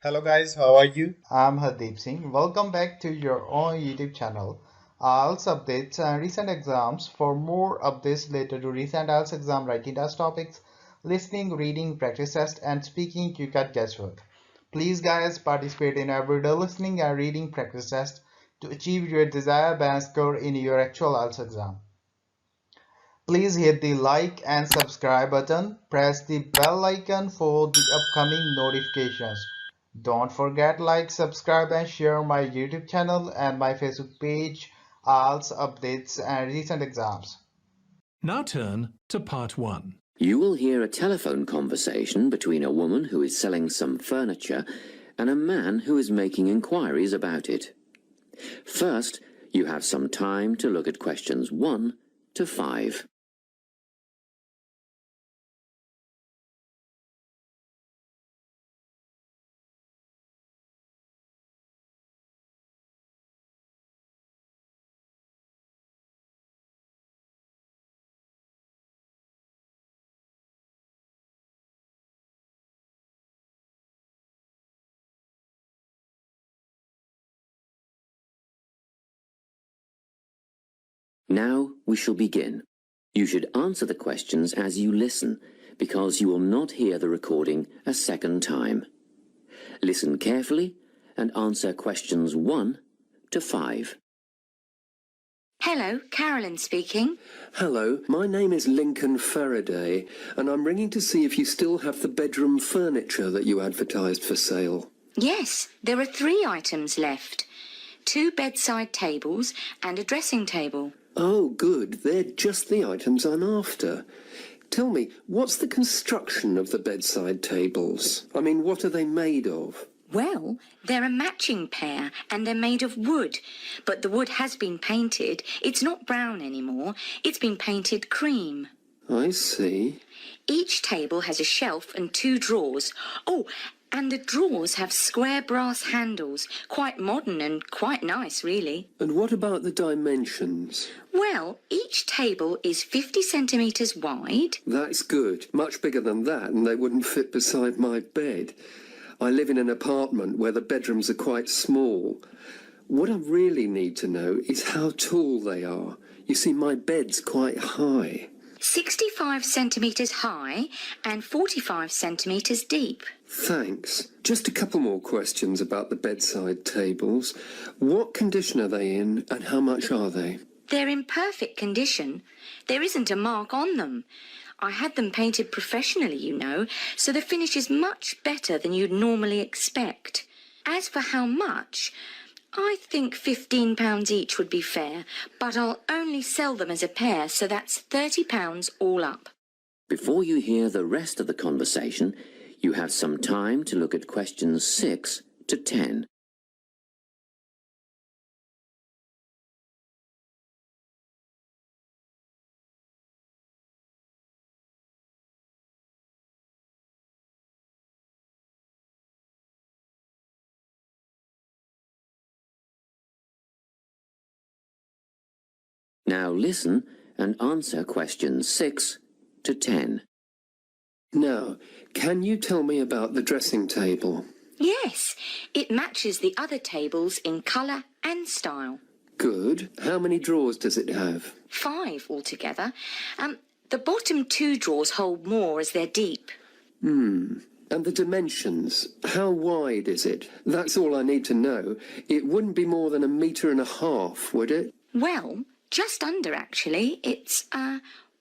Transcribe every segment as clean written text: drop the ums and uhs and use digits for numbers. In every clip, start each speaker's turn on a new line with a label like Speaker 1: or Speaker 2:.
Speaker 1: Hello guys, how are you?
Speaker 2: I'm Hardeep Singh. Welcome back to your own YouTube channel. IELTS updates and recent exams. For more updates related to recent IELTS exam writing test topics, listening, reading, practice test, and speaking, you got guesswork. Please guys participate in everyday listening and reading practice test to achieve your desired band score in your actual IELTS exam. Please hit the like and subscribe button. Press the bell icon for the upcoming notifications. Don't forget like, subscribe and share my YouTube channel and my Facebook page, IELTS updates and recent exams.
Speaker 3: Now turn to part 1.
Speaker 4: You will hear a telephone conversation between a woman who is selling some furniture and a man who is making inquiries about it. First, you have some time to look at questions 1 to 5. Now we shall begin. You should answer the questions as you listen, because you will not hear the recording a second time. Listen carefully and answer questions 1 to 5.
Speaker 5: Hello, Carolyn speaking.
Speaker 6: Hello, my name is Lincoln Faraday, and I'm ringing to see if you still have the bedroom furniture that you advertised for sale.
Speaker 5: Yes, there are 3 items left. 2 bedside tables and a dressing table.
Speaker 6: Oh, good. They're just the items I'm after. Tell me, what's the construction of the bedside tables? I mean, what are they made of?
Speaker 5: Well, they're a matching pair and they're made of wood. But the wood has been painted. It's not brown anymore. It's been painted cream.
Speaker 6: I see.
Speaker 5: Each table has a shelf and 2 drawers. Oh, and the drawers have square brass handles. Quite modern and quite nice, really.
Speaker 6: And what about the dimensions?
Speaker 5: Well, each table is 50 centimetres wide.
Speaker 6: That's good. Much bigger than that, and they wouldn't fit beside my bed. I live in an apartment where the bedrooms are quite small. What I really need to know is how tall they are. You see, my bed's quite high.
Speaker 5: 65 centimetres high and 45 centimetres deep.
Speaker 6: Thanks. Just a couple more questions about the bedside tables. What condition are they in and how much are they?
Speaker 5: They're in perfect condition. There isn't a mark on them. I had them painted professionally, you know, so the finish is much better than you'd normally expect. As for how much, I think £15 each would be fair, but I'll only sell them as a pair, so that's £30 all up.
Speaker 4: Before you hear the rest of the conversation, you have some time to look at questions 6 to 10. Now listen and answer questions 6 to 10.
Speaker 6: Now, can you tell me about the dressing table?
Speaker 5: Yes, it matches the other tables in colour and style.
Speaker 6: Good. How many drawers does it have?
Speaker 5: 5 altogether. The bottom 2 drawers hold more as they're deep.
Speaker 6: And the dimensions? How wide is it? That's all I need to know. It wouldn't be more than 1.5 meters, would it?
Speaker 5: Well, just under, actually. It's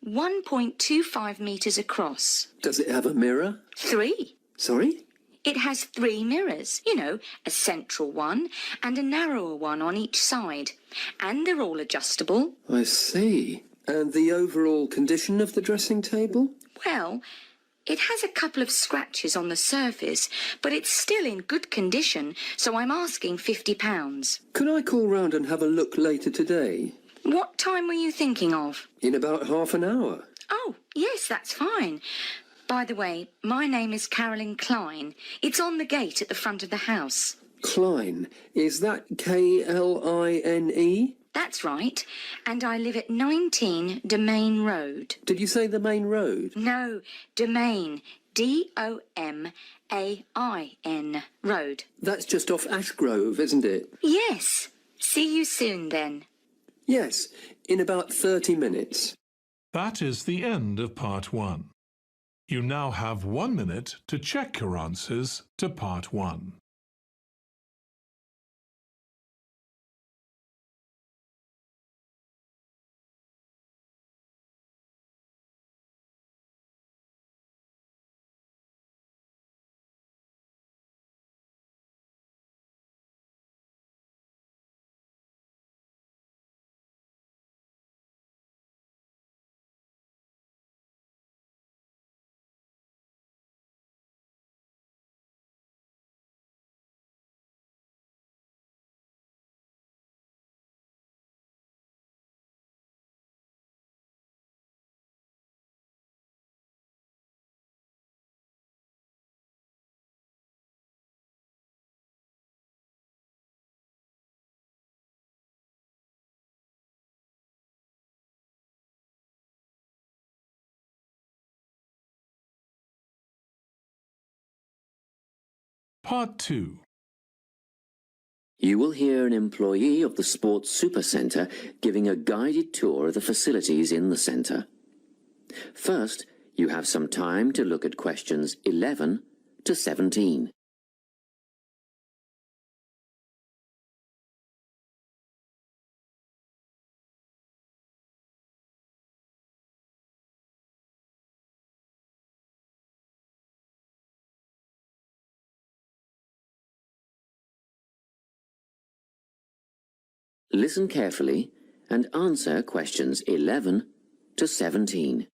Speaker 5: 1.25 metres across.
Speaker 6: Does it have a mirror?
Speaker 5: 3.
Speaker 6: Sorry?
Speaker 5: It has 3 mirrors, you know, a central one and a narrower one on each side. And they're all adjustable.
Speaker 6: I see. And the overall condition of the dressing table?
Speaker 5: Well, it has a couple of scratches on the surface, but it's still in good condition, so I'm asking £50.
Speaker 6: Could I call round and have a look later today?
Speaker 5: What time were you thinking of?
Speaker 6: In about half an hour.
Speaker 5: Oh, yes, that's fine. By the way, my name is Carolyn Klein. It's on the gate at the front of the house.
Speaker 6: Klein. Is that K-L-I-N-E?
Speaker 5: That's right. And I live at 19 Domain Road.
Speaker 6: Did you say the main road?
Speaker 5: No, Domain. D-O-M-A-I-N. R-A-I-N, road.
Speaker 6: That's just off Ashgrove, isn't it?
Speaker 5: Yes. See you soon then.
Speaker 6: Yes, in about 30 minutes.
Speaker 3: That is the end of Part 1. You now have 1 minute to check your answers to Part 1. Part 2.
Speaker 4: You will hear an employee of the Sports Supercentre giving a guided tour of the facilities in the centre. First, you have some time to look at questions 11 to 17. Listen carefully and answer questions 11 to 17.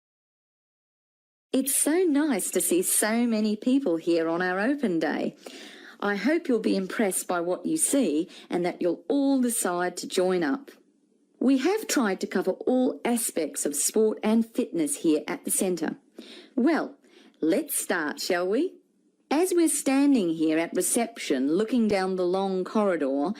Speaker 1: It's so nice to see so many people here on our open day. I hope you'll be impressed by what you see and that you'll all decide to join up. We have tried to cover all aspects of sport and fitness here at the centre. Well, let's start, shall we? As we're standing here at reception looking down the long corridor,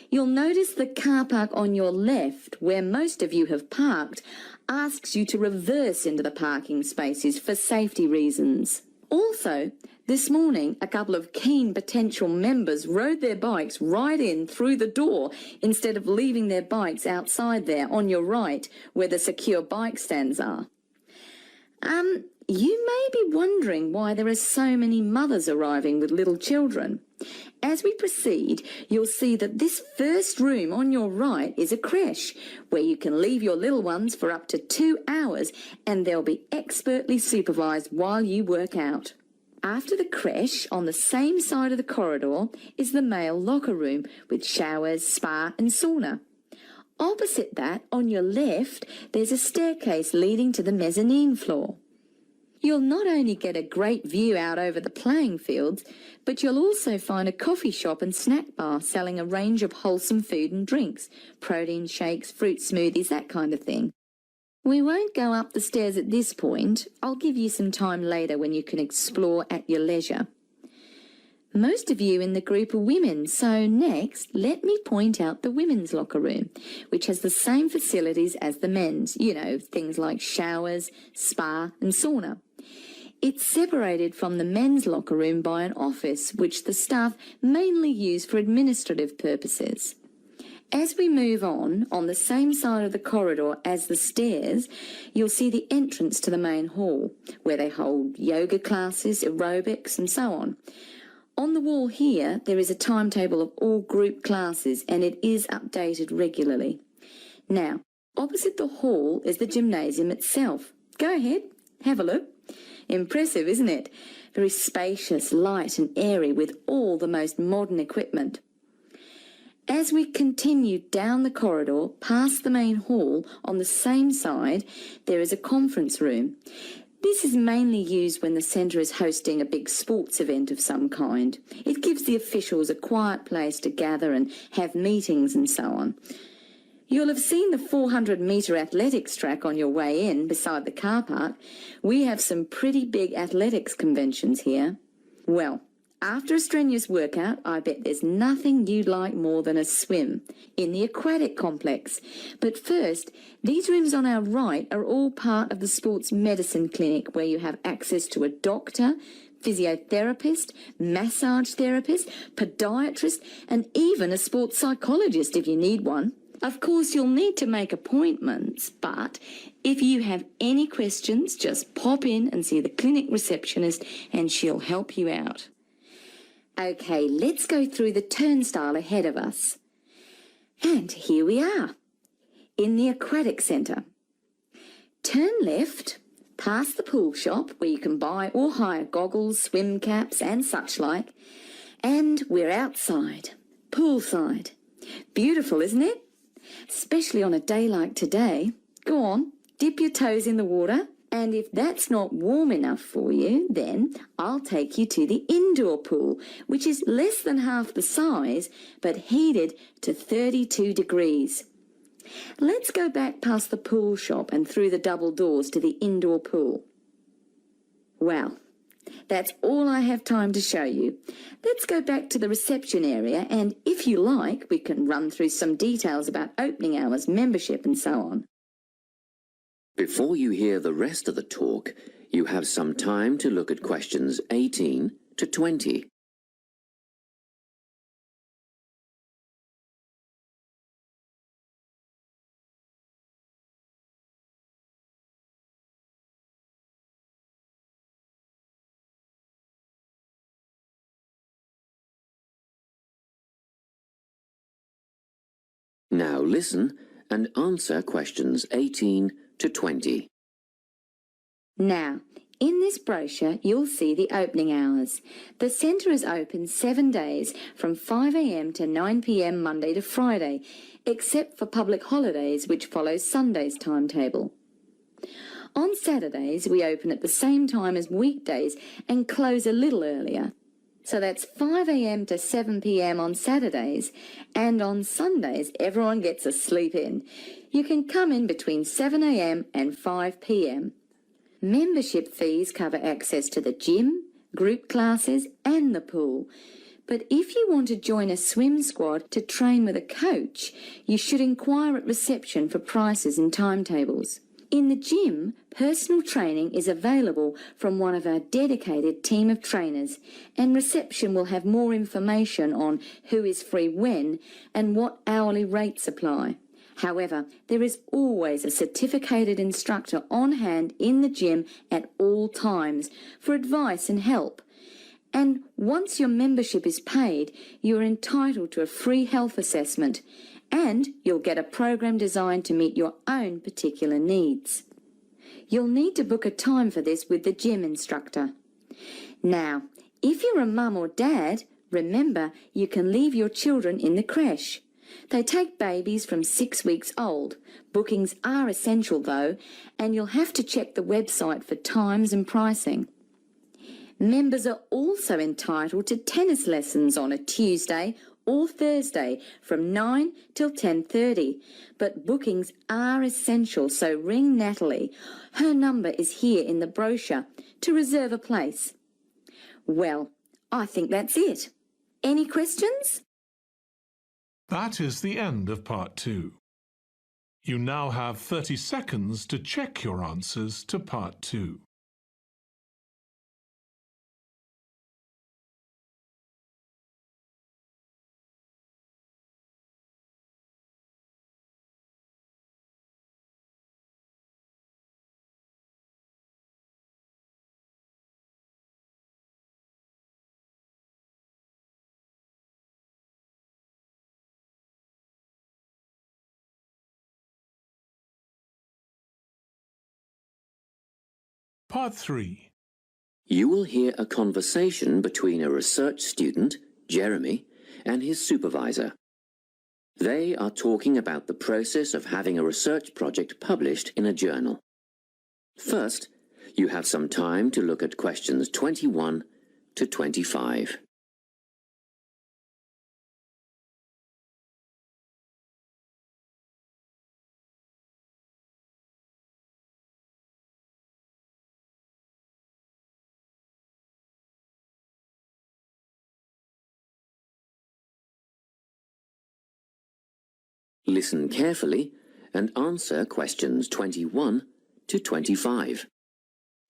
Speaker 1: you'll notice the car park on your left, where most of you have parked, asks you to reverse into the parking spaces for safety reasons. Also, this morning, a couple of keen potential members rode their bikes right in through the door instead of leaving their bikes outside there on your right, where the secure bike stands are. You may be wondering why there are so many mothers arriving with little children. As we proceed, you'll see that this first room on your right is a creche, where you can leave your little ones for up to 2 hours and they'll be expertly supervised while you work out. After the creche, on the same side of the corridor, is the male locker room with showers, spa and sauna. Opposite that, on your left, there's a staircase leading to the mezzanine floor. You'll not only get a great view out over the playing fields, but you'll also find a coffee shop and snack bar selling a range of wholesome food and drinks, protein shakes, fruit smoothies, that kind of thing. We won't go up the stairs at this point. I'll give you some time later when you can explore at your leisure. Most of you in the group are women, so next let me point out the women's locker room, which has the same facilities as the men's, things like showers, spa and sauna. It's separated from the men's locker room by an office, which the staff mainly use for administrative purposes. As we move on the same side of the corridor as the stairs, you'll see the entrance to the main hall, where they hold yoga classes, aerobics and so on. On the wall here, there is a timetable of all group classes and it is updated regularly. Now, opposite the hall is the gymnasium itself. Go ahead, have a look. Impressive, isn't it? Very spacious, light and airy with all the most modern equipment. As we continue down the corridor past the main hall, on the same side, there is a conference room. This is mainly used when the centre is hosting a big sports event of some kind. It gives the officials a quiet place to gather and have meetings and so on. You'll have seen the 400-metre athletics track on your way in beside the car park. We have some pretty big athletics conventions here. Well, after a strenuous workout, I bet there's nothing you'd like more than a swim in the aquatic complex. But first, these rooms on our right are all part of the sports medicine clinic, where you have access to a doctor, physiotherapist, massage therapist, podiatrist, and even a sports psychologist if you need one. Of course, you'll need to make appointments, but if you have any questions, just pop in and see the clinic receptionist and she'll help you out. Okay, let's go through the turnstile ahead of us. And here we are, in the aquatic centre. Turn left, past the pool shop where you can buy or hire goggles, swim caps and such like, and we're outside, poolside. Beautiful, isn't it? Especially on a day like today. Go on, dip your toes in the water, and if that's not warm enough for you, then I'll take you to the indoor pool, which is less than half the size, but heated to 32 degrees. Let's go back past the pool shop and through the double doors to the indoor pool. Well, that's all I have time to show you. Let's go back to the reception area, and if you like, we can run through some details about opening hours, membership and so on.
Speaker 4: Before you hear the rest of the talk, you have some time to look at questions 18 to 20. Now listen and answer questions 18 to 20.
Speaker 1: Now, in this brochure, you'll see the opening hours. The centre is open 7 days from 5 a.m. to 9 p.m. Monday to Friday, except for public holidays, which follows Sunday's timetable. On Saturdays, we open at the same time as weekdays and close a little earlier. So that's 5 a.m. to 7 p.m. on Saturdays, and on Sundays everyone gets a sleep in. You can come in between 7 a.m. and 5 p.m. Membership fees cover access to the gym, group classes and the pool. But if you want to join a swim squad to train with a coach, you should inquire at reception for prices and timetables. In the gym, personal training is available from one of our dedicated team of trainers, and reception will have more information on who is free when and what hourly rates apply. However, there is always a certificated instructor on hand in the gym at all times for advice and help. And once your membership is paid, you are entitled to a free health assessment, and you'll get a program designed to meet your own particular needs. You'll need to book a time for this with the gym instructor. Now, if you're a mum or dad, remember you can leave your children in the creche. They take babies from 6 weeks old. Bookings are essential though, and you'll have to check the website for times and pricing. Members are also entitled to tennis lessons on a Tuesday or Thursday from 9 till 10:30, but bookings are essential, so ring Natalie. Her number is here in the brochure to reserve a place. Well, I think that's it. Any questions?
Speaker 3: That is the end of part 2. You now have 30 seconds to check your answers to part 2. Part 3.
Speaker 4: You will hear a conversation between a research student, Jeremy, and his supervisor. They are talking about the process of having a research project published in a journal. First, you have some time to look at questions 21 to 25. Listen carefully and answer questions 21 to 25.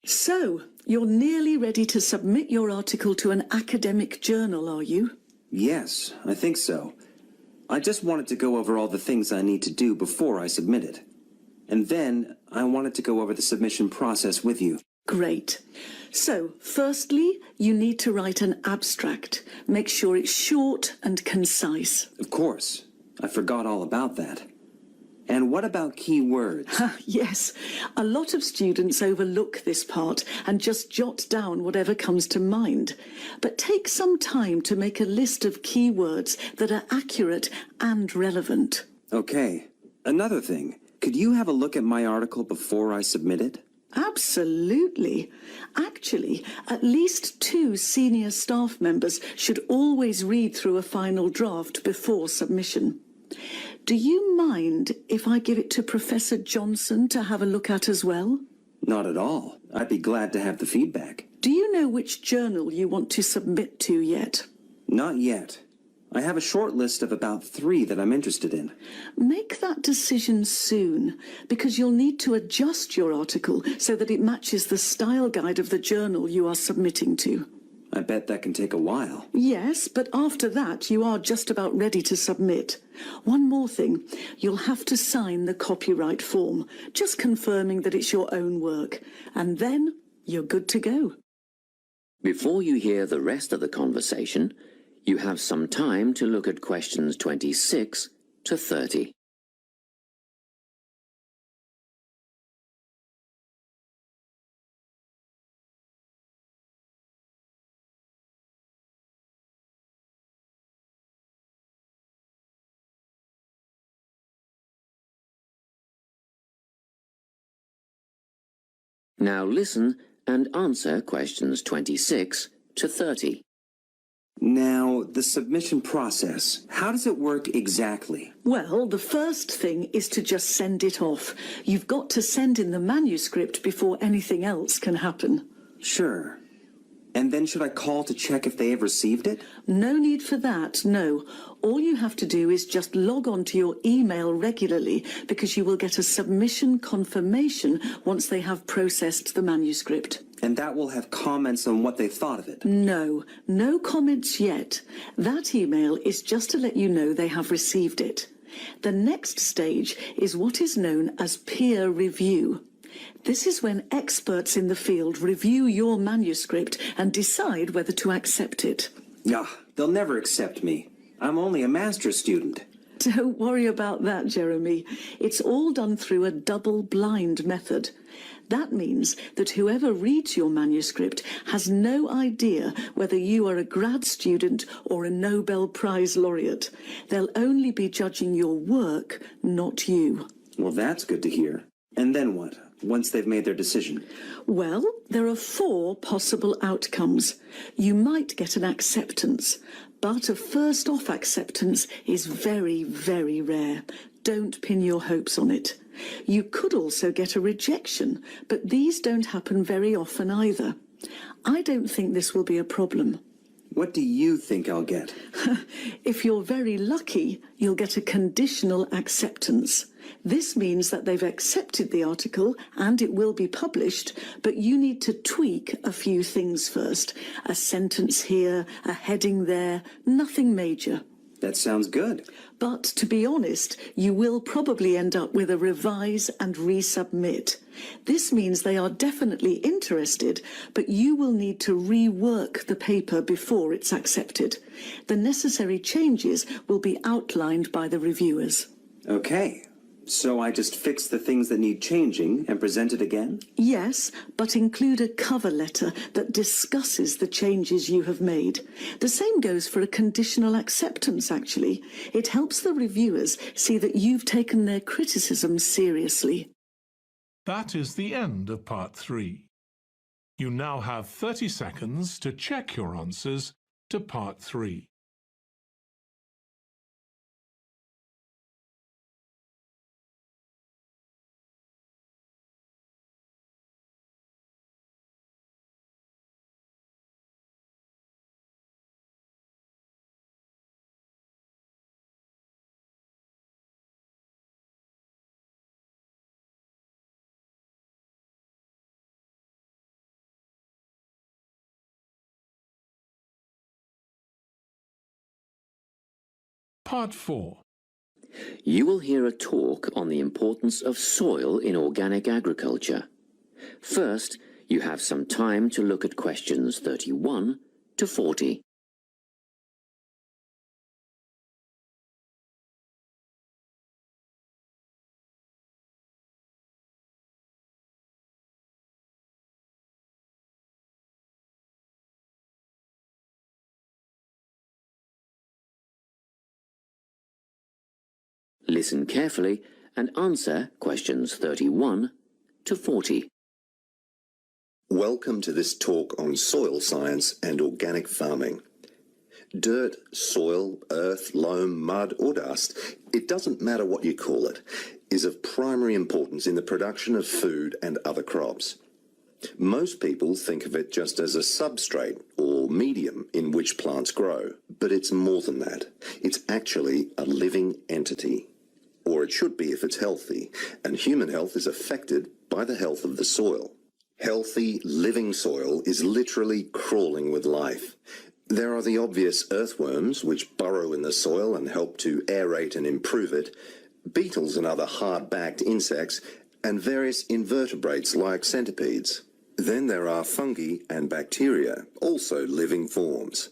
Speaker 7: So, you're nearly ready to submit your article to an academic journal, are you?
Speaker 8: Yes, I think so. I just wanted to go over all the things I need to do before I submit it. And then I wanted to go over the submission process with you.
Speaker 7: Great. So, firstly, you need to write an abstract. Make sure it's short and concise.
Speaker 8: Of course. I forgot all about that. And what about key words?
Speaker 7: Yes, a lot of students overlook this part and just jot down whatever comes to mind. But take some time to make a list of keywords that are accurate and relevant.
Speaker 8: Okay. Another thing. Could you have a look at my article before I submit it?
Speaker 7: Absolutely. Actually, at least 2 senior staff members should always read through a final draft before submission. Do you mind if I give it to Professor Johnson to have a look at as well?
Speaker 8: Not at all. I'd be glad to have the feedback.
Speaker 7: Do you know which journal you want to submit to yet?
Speaker 8: Not yet. I have a short list of about 3 that I'm interested in.
Speaker 7: Make that decision soon, because you'll need to adjust your article so that it matches the style guide of the journal you are submitting to.
Speaker 8: I bet that can take a while.
Speaker 7: Yes, but after that you are just about ready to submit. One more thing, you'll have to sign the copyright form, just confirming that it's your own work, and then you're good to go.
Speaker 4: Before you hear the rest of the conversation, you have some time to look at questions 26 to 30. Now listen and answer questions 26 to 30.
Speaker 8: Now, the submission process. How does it work exactly?
Speaker 7: Well, the first thing is to just send it off. You've got to send in the manuscript before anything else can happen.
Speaker 8: Sure. And then should I call to check if they have received it?
Speaker 7: No need for that, no. All you have to do is just log on to your email regularly, because you will get a submission confirmation once they have processed the manuscript.
Speaker 8: And that will have comments on what they thought of it?
Speaker 7: No, no comments yet. That email is just to let you know they have received it. The next stage is what is known as peer review. This is when experts in the field review your manuscript and decide whether to accept it.
Speaker 8: They'll never accept me. I'm only a master's student.
Speaker 7: Don't worry about that, Jeremy. It's all done through a double-blind method. That means that whoever reads your manuscript has no idea whether you are a grad student or a Nobel Prize laureate. They'll only be judging your work, not you.
Speaker 8: Well, that's good to hear. And then what, once they've made their decision?
Speaker 7: Well, there are 4 possible outcomes. You might get an acceptance, but a first-off acceptance is very, very rare. Don't pin your hopes on it. You could also get a rejection, but these don't happen very often either. I don't think this will be a problem.
Speaker 8: What do you think I'll get?
Speaker 7: If you're very lucky, you'll get a conditional acceptance. This means that they've accepted the article and it will be published, but you need to tweak a few things first. A sentence here, a heading there, nothing major.
Speaker 8: That sounds good.
Speaker 7: But to be honest, you will probably end up with a revise and resubmit. This means they are definitely interested, but you will need to rework the paper before it's accepted. The necessary changes will be outlined by the reviewers.
Speaker 8: Okay. So I just fix the things that need changing and present it again?
Speaker 7: Yes, but include a cover letter that discusses the changes you have made. The same goes for a conditional acceptance, actually. It helps the reviewers see that you've taken their criticism seriously.
Speaker 3: That is the end of part 3. You now have 30 seconds to check your answers to part 3. Part 4.
Speaker 4: You will hear a talk on the importance of soil in organic agriculture. First, you have some time to look at questions 31 to 40. Listen carefully and answer questions 31 to 40.
Speaker 9: Welcome to this talk on soil science and organic farming. Dirt, soil, earth, loam, mud or dust, it doesn't matter what you call it, is of primary importance in the production of food and other crops. Most people think of it just as a substrate or medium in which plants grow, but it's more than that. It's actually a living entity. Or it should be if it's healthy, and human health is affected by the health of the soil. Healthy, living soil is literally crawling with life. There are the obvious earthworms, which burrow in the soil and help to aerate and improve it, beetles and other hard-backed insects, and various invertebrates like centipedes. Then there are fungi and bacteria, also living forms.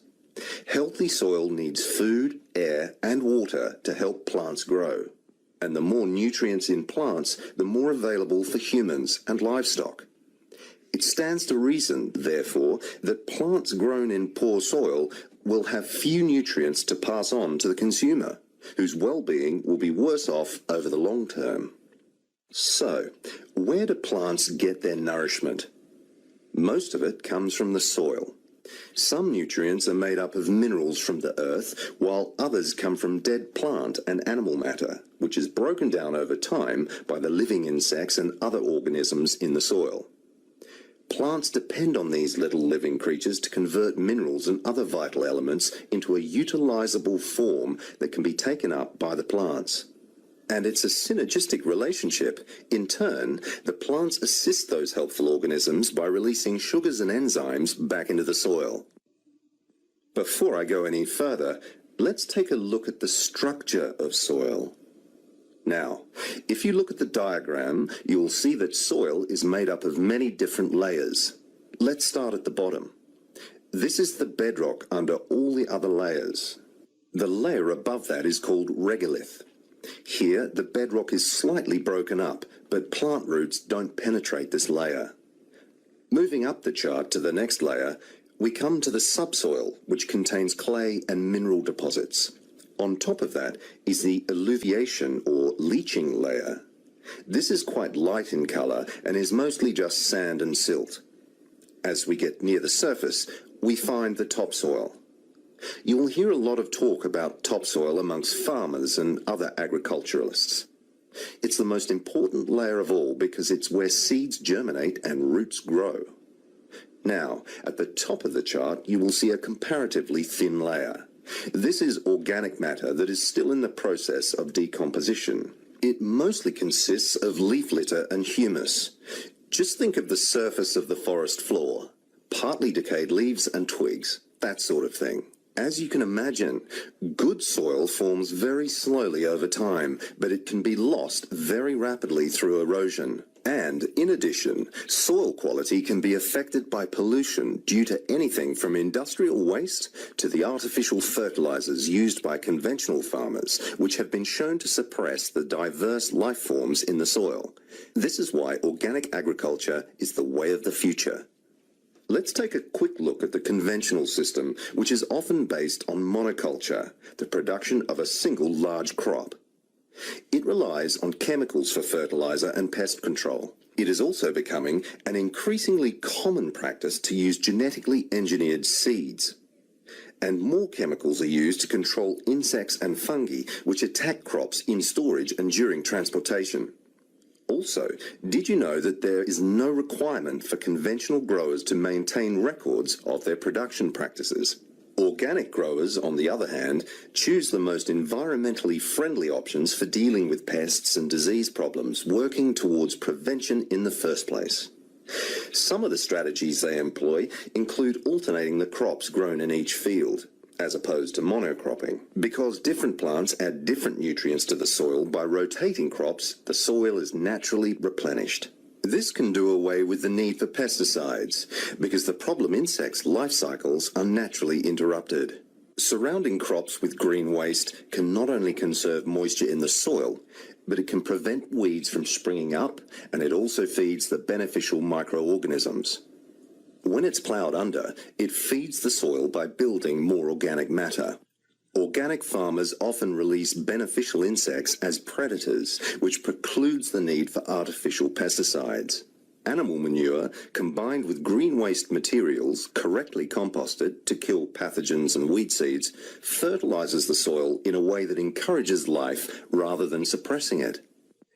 Speaker 9: Healthy soil needs food, air, and water to help plants grow. And the more nutrients in plants, the more available for humans and livestock. It stands to reason, therefore, that plants grown in poor soil will have few nutrients to pass on to the consumer, whose well-being will be worse off over the long term. So, where do plants get their nourishment? Most of it comes from the soil. Some nutrients are made up of minerals from the earth, while others come from dead plant and animal matter, which is broken down over time by the living insects and other organisms in the soil. Plants depend on these little living creatures to convert minerals and other vital elements into a utilizable form that can be taken up by the plants. And it's a synergistic relationship. In turn, the plants assist those helpful organisms by releasing sugars and enzymes back into the soil. Before I go any further, let's take a look at the structure of soil. Now, if you look at the diagram, you will see that soil is made up of many different layers. Let's start at the bottom. This is the bedrock under all the other layers. The layer above that is called regolith. Here, the bedrock is slightly broken up, but plant roots don't penetrate this layer. Moving up the chart to the next layer, we come to the subsoil, which contains clay and mineral deposits. On top of that is the alluviation or leaching layer. This is quite light in color and is mostly just sand and silt. As we get near the surface, we find the topsoil. You will hear a lot of talk about topsoil amongst farmers and other agriculturalists. It's the most important layer of all because it's where seeds germinate and roots grow. Now, at the top of the chart, you will see a comparatively thin layer. This is organic matter that is still in the process of decomposition. It mostly consists of leaf litter and humus. Just think of the surface of the forest floor. Partly decayed leaves and twigs, that sort of thing. As you can imagine, good soil forms very slowly over time, but it can be lost very rapidly through erosion. And, in addition, soil quality can be affected by pollution due to anything from industrial waste to the artificial fertilizers used by conventional farmers, which have been shown to suppress the diverse life forms in the soil. This is why organic agriculture is the way of the future. Let's take a quick look at the conventional system, which is often based on monoculture, the production of a single large crop. It relies on chemicals for fertilizer and pest control. It is also becoming an increasingly common practice to use genetically engineered seeds. And more chemicals are used to control insects and fungi, which attack crops in storage and during transportation. Also, did you know that there is no requirement for conventional growers to maintain records of their production practices? Organic growers, on the other hand, choose the most environmentally friendly options for dealing with pests and disease problems, working towards prevention in the first place. Some of the strategies they employ include alternating the crops grown in each field. as opposed to monocropping. Because different plants add different nutrients to the soil, by rotating crops, the soil is naturally replenished. This can do away with the need for pesticides, because the problem insects' life cycles are naturally interrupted. Surrounding crops with green waste can not only conserve moisture in the soil, but it can prevent weeds from springing up, and it also feeds the beneficial microorganisms. When it's ploughed under, it feeds the soil by building more organic matter. Organic farmers often release beneficial insects as predators, which precludes the need for artificial pesticides. Animal manure, combined with green waste materials, correctly composted to kill pathogens and weed seeds, fertilizes the soil in a way that encourages life rather than suppressing it.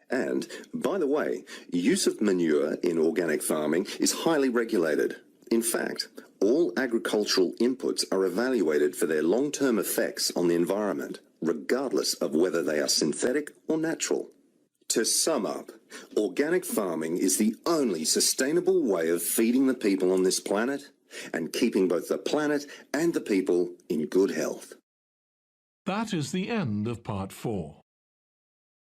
Speaker 9: And, by the way, use of manure in organic farming is highly regulated. In fact, all agricultural inputs are evaluated for their long-term effects on the environment, regardless of whether they are synthetic or natural. To sum up, organic farming is the only sustainable way of feeding the people on this planet and keeping both the planet and the people in good health.
Speaker 3: That is the end of part 4.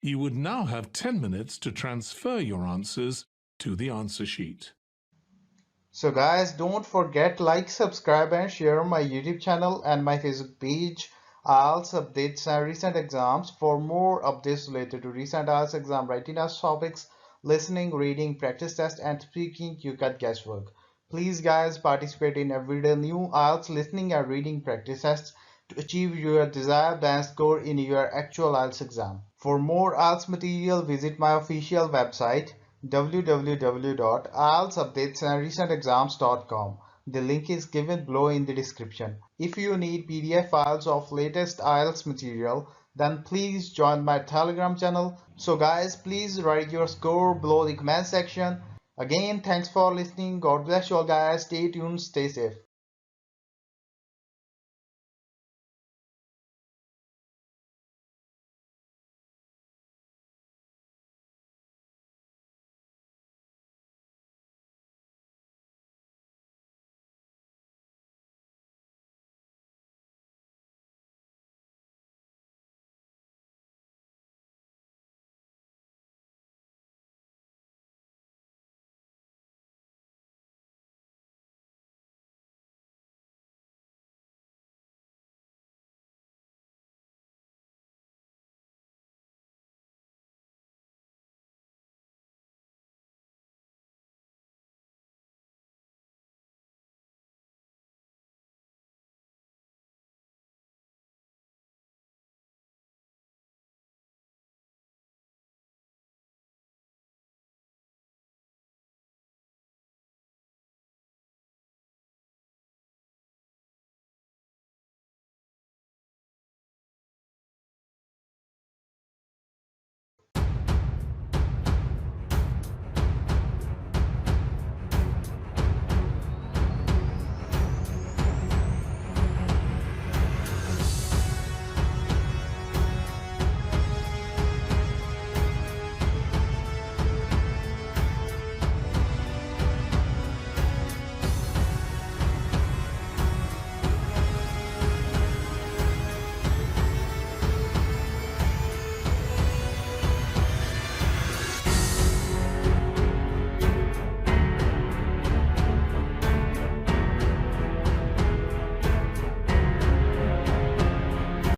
Speaker 3: You would now have 10 minutes to transfer your answers to the answer sheet.
Speaker 2: So guys, don't forget like, subscribe and share my YouTube channel and my Facebook page. IELTS updates and recent exams. For more updates related to recent IELTS exam writing test topics, listening, reading, practice test and speaking, you got guesswork. Please guys, participate in everyday new IELTS listening and reading practice tests to achieve your desired band score in your actual IELTS exam. For more IELTS material, visit my official website www.ieltsupdatesandrecentexams.com. The link is given below in the description. If you need PDF files of latest IELTS material, then please join my Telegram channel. So guys, please write your score below the comment section. Again, thanks for listening. God bless you all guys. Stay tuned, stay safe.